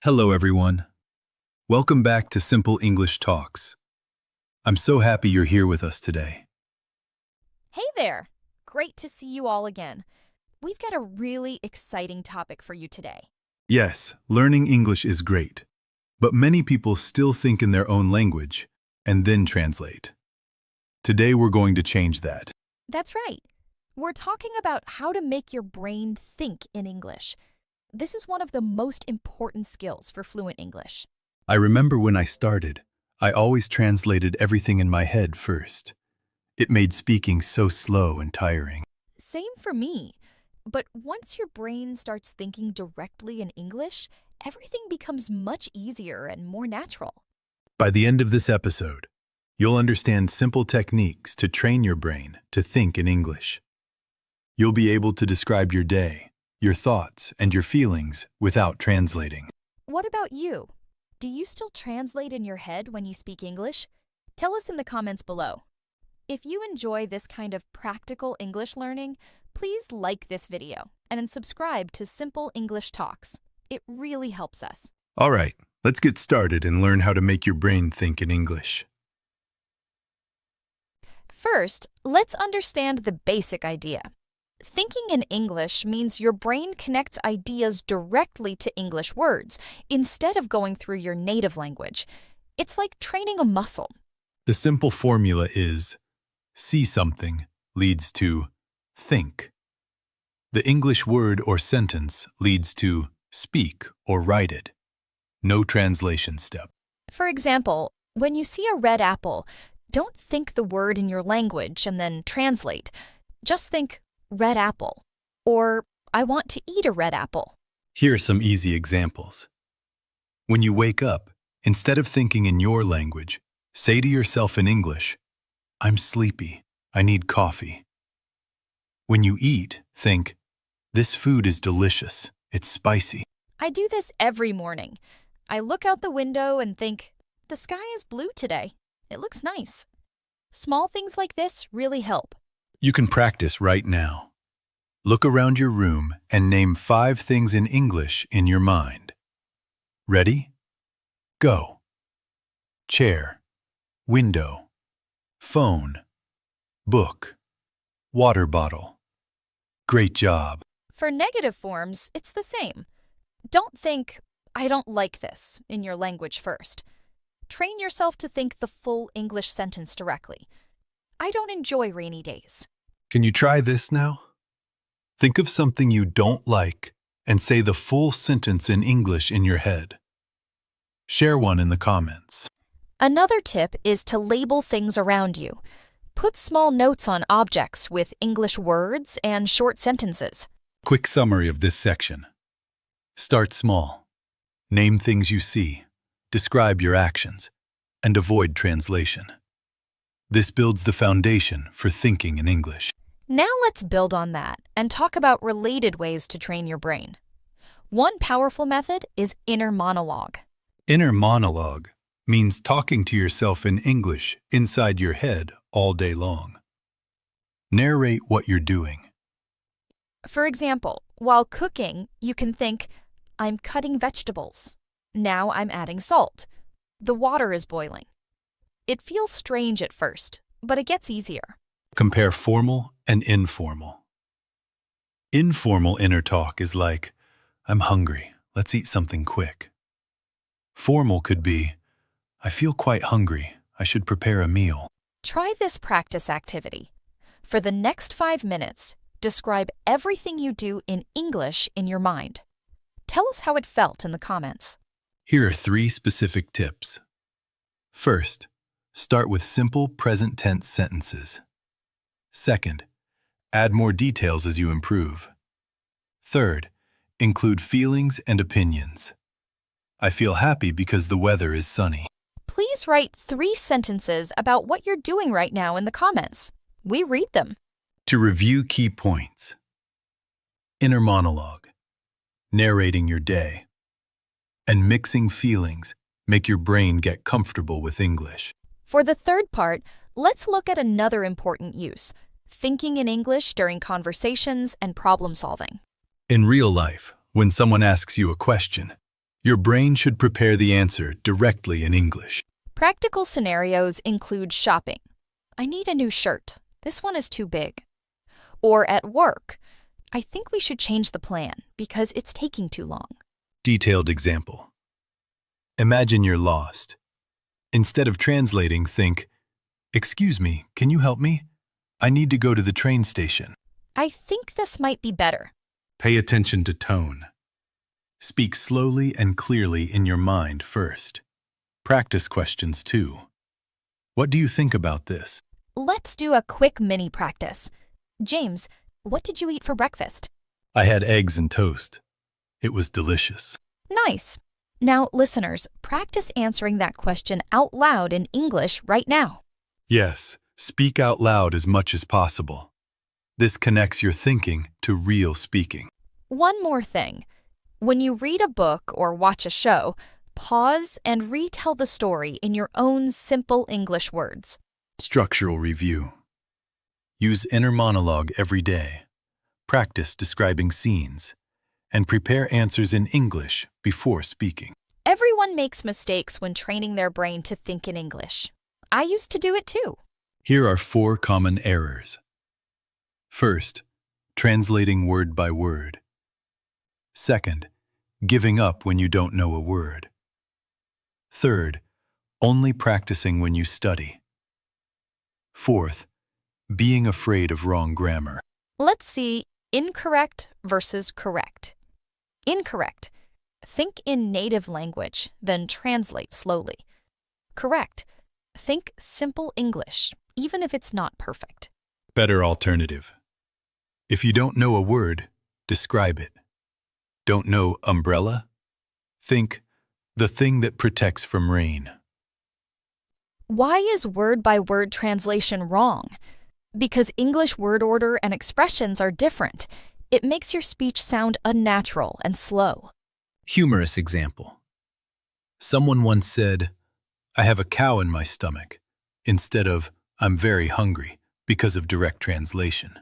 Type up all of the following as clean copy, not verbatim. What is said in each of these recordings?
Hello, everyone. Welcome back to Simple English Talks. I'm so happy you're here with us today. Hey there! Great to see you all again. We've got a really exciting topic for you today. Yes, learning English is great, but many people still think in their own language and then translate. Today, we're going to change that. That's right. We're talking about how to make your brain think in English. This is one of the most important skills for fluent English. I remember when I started, I always translated everything in my head first. It made speaking so slow and tiring. Same for me. But once your brain starts thinking directly in English, everything becomes much easier and more natural. By the end of this episode, you'll understand simple techniques to train your brain to think in English. You'll be able to describe your day, your thoughts, and your feelings without translating. What about you? Do you still translate in your head when you speak English? Tell us in the comments below. If you enjoy this kind of practical English learning, please like this video and then subscribe to Simple English Talks. It really helps us. All right, let's get started and learn how to make your brain think in English. First, let's understand the basic idea. Thinking in English means your brain connects ideas directly to English words instead of going through your native language. It's like training a muscle. The simple formula is see something leads to think. The English word or sentence leads to speak or write it. No translation step. For example, when you see a red apple, don't think the word in your language and then translate. Just think red apple, or I want to eat a red apple. Here are some easy examples. When you wake up, instead of thinking in your language, say to yourself in English, I'm sleepy, I need coffee. When you eat, think, this food is delicious, it's spicy. I do this every morning. I look out the window and think, the sky is blue today. It looks nice. Small things like this really help. You can practice right now. Look around your room and name 5 things in English in your mind. Ready? Go. Chair, window, phone, book, water bottle. Great job. For negative forms, it's the same. Don't think, I don't like this, in your language first. Train yourself to think the full English sentence directly. I don't enjoy rainy days. Can you try this now? Think of something you don't like and say the full sentence in English in your head. Share one in the comments. Another tip is to label things around you. Put small notes on objects with English words and short sentences. Quick summary of this section. Start small. Name things you see, describe your actions, and avoid translation. This builds the foundation for thinking in English. Now let's build on that and talk about related ways to train your brain. One powerful method is inner monologue. Inner monologue means talking to yourself in English inside your head all day long. Narrate what you're doing. For example, while cooking, you can think, I'm cutting vegetables. Now I'm adding salt. The water is boiling. It feels strange at first, but it gets easier. Compare formal and informal. Informal inner talk is like, I'm hungry, let's eat something quick. Formal could be, I feel quite hungry, I should prepare a meal. Try this practice activity. For the next 5 minutes, describe everything you do in English in your mind. Tell us how it felt in the comments. Here are 3 specific tips. First, start with simple present tense sentences. Second, add more details as you improve. Third, include feelings and opinions. I feel happy because the weather is sunny. Please write 3 sentences about what you're doing right now in the comments. We read them. To review key points. Inner monologue, narrating your day, and mixing feelings make your brain get comfortable with English. For the third part, let's look at another important use, thinking in English during conversations and problem solving. In real life, when someone asks you a question, Your brain should prepare the answer directly in English. Practical scenarios include shopping. I need a new shirt. This one is too big. Or at work. I think we should change the plan because it's taking too long. Detailed example. Imagine you're lost. Instead of translating, think, "Excuse me, can you help me? I need to go to the train station." I think this might be better. Pay attention to tone. Speak slowly and clearly in your mind first. Practice questions too. What do you think about this? Let's do a quick mini practice. James, what did you eat for breakfast? I had eggs and toast. It was delicious. Nice. Now, listeners, practice answering that question out loud in English right now. Yes, speak out loud as much as possible. This connects your thinking to real speaking. One more thing. When you read a book or watch a show, pause and retell the story in your own simple English words. Structural review. Use inner monologue every day. Practice describing scenes. And prepare answers in English before speaking. Everyone makes mistakes when training their brain to think in English. I used to do it too. Here are 4 common errors. First, translating word by word. Second, giving up when you don't know a word. Third, only practicing when you study. Fourth, being afraid of wrong grammar. Let's see incorrect versus correct. Incorrect. Think in native language, then translate slowly. Correct. Think simple English, even if it's not perfect. Better alternative. If you don't know a word, describe it. Don't know umbrella? Think the thing that protects from rain. Why is word-by-word translation wrong? Because English word order and expressions are different. It makes your speech sound unnatural and slow. Humorous example. Someone once said, "I have a cow in my stomach," instead of, "I'm very hungry," because of direct translation.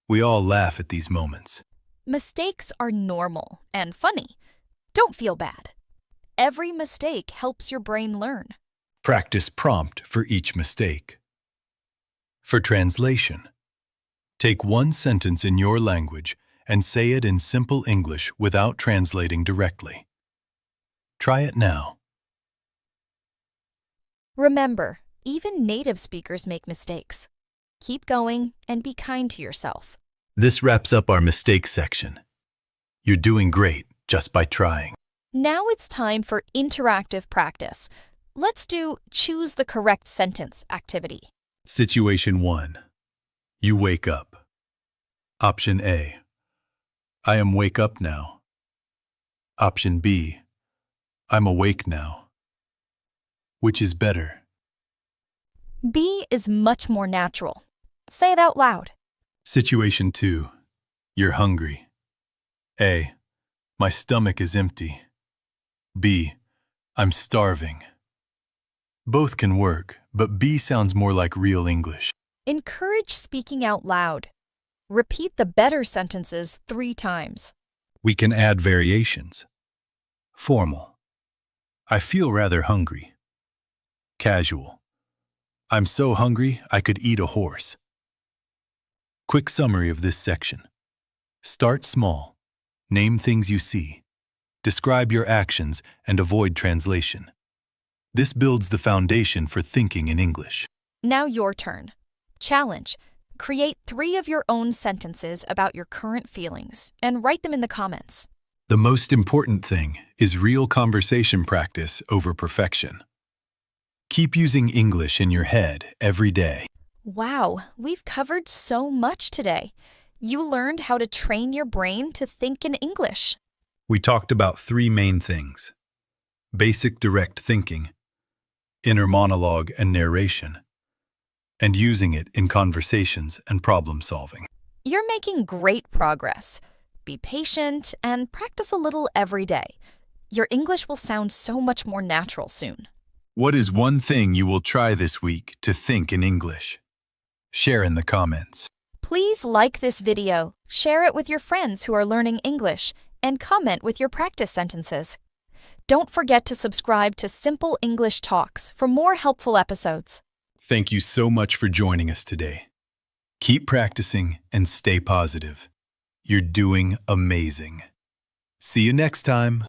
We all laugh at these moments. Mistakes are normal and funny. Don't feel bad. Every mistake helps your brain learn. Practice prompt for each mistake. For translation, take one sentence in your language and say it in simple English without translating directly. Try it now. Remember, even native speakers make mistakes. Keep going and be kind to yourself. This wraps up our mistakes section. You're doing great just by trying. Now it's time for interactive practice. Let's do choose the correct sentence activity. Situation 1. You wake up. Option A. I am wake up now. Option B. I'm awake now. Which is better? B is much more natural. Say it out loud. Situation 2. You're hungry. A. My stomach is empty. B. I'm starving. Both can work, but B sounds more like real English. Encourage speaking out loud. Repeat the better sentences 3 times. We can add variations. Formal. I feel rather hungry. Casual. I'm so hungry I could eat a horse. Quick summary of this section. Start small. Name things you see. Describe your actions and avoid translation. This builds the foundation for thinking in English. Now your turn. Challenge. Create 3 of your own sentences about your current feelings and write them in the comments. The most important thing is real conversation practice over perfection. Keep using English in your head every day. Wow, we've covered so much today. You learned how to train your brain to think in English. We talked about 3 main things: basic direct thinking, inner monologue and narration, and using it in conversations and problem solving. You're making great progress. Be patient and practice a little every day. Your English will sound so much more natural soon. What is one thing you will try this week to think in English? Share in the comments. Please like this video, share it with your friends who are learning English, and comment with your practice sentences. Don't forget to subscribe to Simple English Talks for more helpful episodes. Thank you so much for joining us today. Keep practicing and stay positive. You're doing amazing. See you next time.